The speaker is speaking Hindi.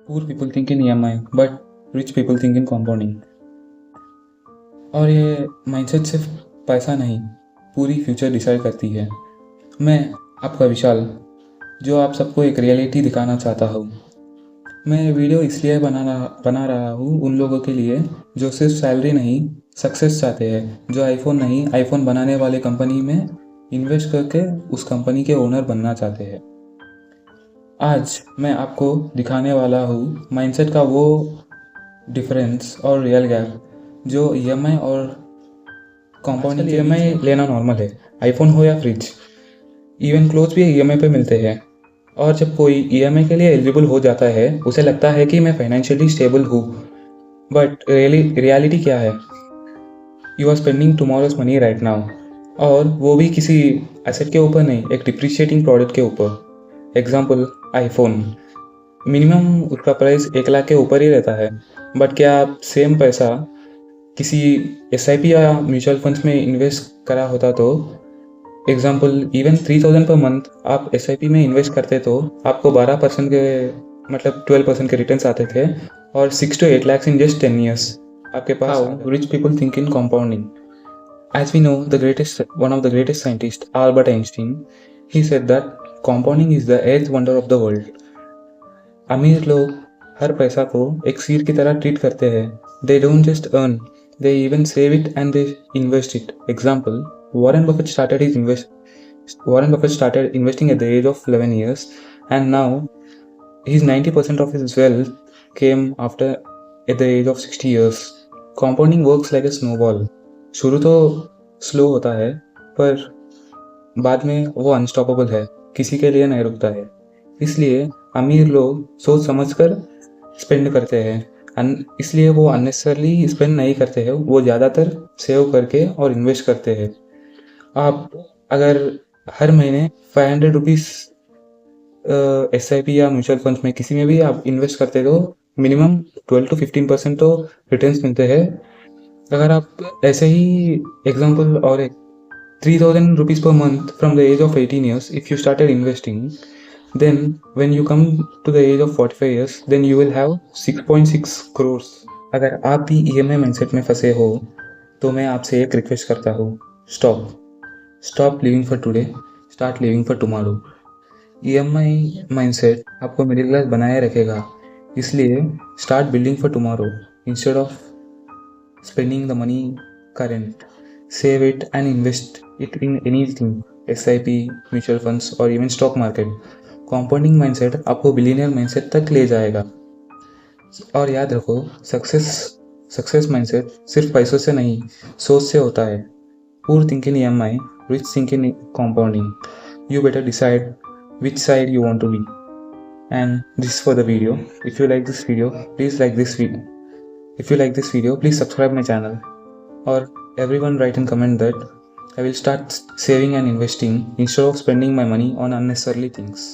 Poor people think in EMI, but rich people think in compounding. और ये माइंडसेट सिर्फ पैसा नहीं, पूरी फ्यूचर डिसाइड करती है। मैं आपका विशाल, जो आप सबको एक रियलिटी दिखाना चाहता हूँ। मैं ये वीडियो इसलिए बना रहा हूँ उन लोगों के लिए जो सिर्फ सैलरी नहीं, सक्सेस चाहते हैं, जो आईफोन नहीं, आईफोन बनाने वाले कंपनी में इन्वेस्ट करके उस कंपनी के ओनर बनना चाहते हैं। आज मैं आपको दिखाने वाला हूँ माइंडसेट का वो डिफरेंस और रियल गैप जो ईएमआई और कंपाउंडिंग ईएमआई लेना नॉर्मल है, आईफोन हो या फ्रिज, इवन क्लोथ्स भी ईएमआई पे मिलते हैं। और जब कोई ईएमआई के लिए एलिजिबल हो जाता है उसे लगता है कि मैं फाइनेंशियली स्टेबल हूँ, बट रियलिटी क्या है? You are spending tomorrow's money right now, और वो भी किसी एसेट के ऊपर नहीं, एक डिप्रिशिएटिंग प्रोडक्ट के ऊपर। एग्जाम्पल आईफोन, मिनिमम उसका प्राइस 1 लाख के ऊपर ही रहता है, बट क्या आप सेम पैसा किसी एसआईपी या म्यूचुअल फंड्स में इन्वेस्ट करा होता तो एग्जाम्पल इवन 3000 पर मंथ आप एसआईपी में इन्वेस्ट करते तो आपको 12% के मतलब 12% के रिटर्न्स आते थे, और 6 to 8 lakhs in just 10 years आपके पास। How rich people think in compounding. As we know, one of the greatest scientists, Albert Einstein, he said that compounding is the eighth wonder of the world. अमीर लोग हर पैसा को एक सीड की तरह ट्रीट करते हैं। They don't just earn, they even save it and they invest it. Example, Warren Buffett started investing at the age of 11 years, and now his 90% of his wealth came after at the age of 60 years. Compounding works like a snowball. शुरू तो स्लो होता है, पर बाद में वो अनस्टॉपेबल है, किसी के लिए नहीं रुकता है। इसलिए अमीर लोग सोच समझकर स्पेंड करते हैं, इसलिए वो अननेसेसरली स्पेंड नहीं करते हैं, वो ज़्यादातर सेव करके और इन्वेस्ट करते हैं। आप अगर हर महीने 500 रुपीज़ एसआईपी या म्यूचुअल फंड्स में किसी में भी आप इन्वेस्ट करते हो, मिनिमम 12 to 15% तो रिटर्न्स मिलते हैं। अगर आप ऐसे ही एग्जांपल और एक 3000 rupees per month from the age of 18 years, if you started investing, then when you come to the age of 45 years, then you will have 6.6 crores. अगर आप भी EMI माइंडसेट में फंसे हो तो मैं आपसे एक रिक्वेस्ट करता हूँ, stop living for today, start living for tomorrow. EMI mindset आपको मिडिल क्लास बनाए रखेगा, इसलिए start building for tomorrow instead of spending the money current. Save it and invest it in anything, SIP, mutual funds or even stock market. Compounding mindset आपको बिलियनियर माइंडसेट तक ले जाएगा। और याद रखो, सक्सेस माइंडसेट सिर्फ पैसों से नहीं, सोच से होता है। Poor think in EMI, rich think in compounding. You better decide which side you want to be. And this is for the video. If you like this video, please like this video. If you like this video, please subscribe my channel, or everyone write and comment that I will start saving and investing instead of spending my money on unnecessary things.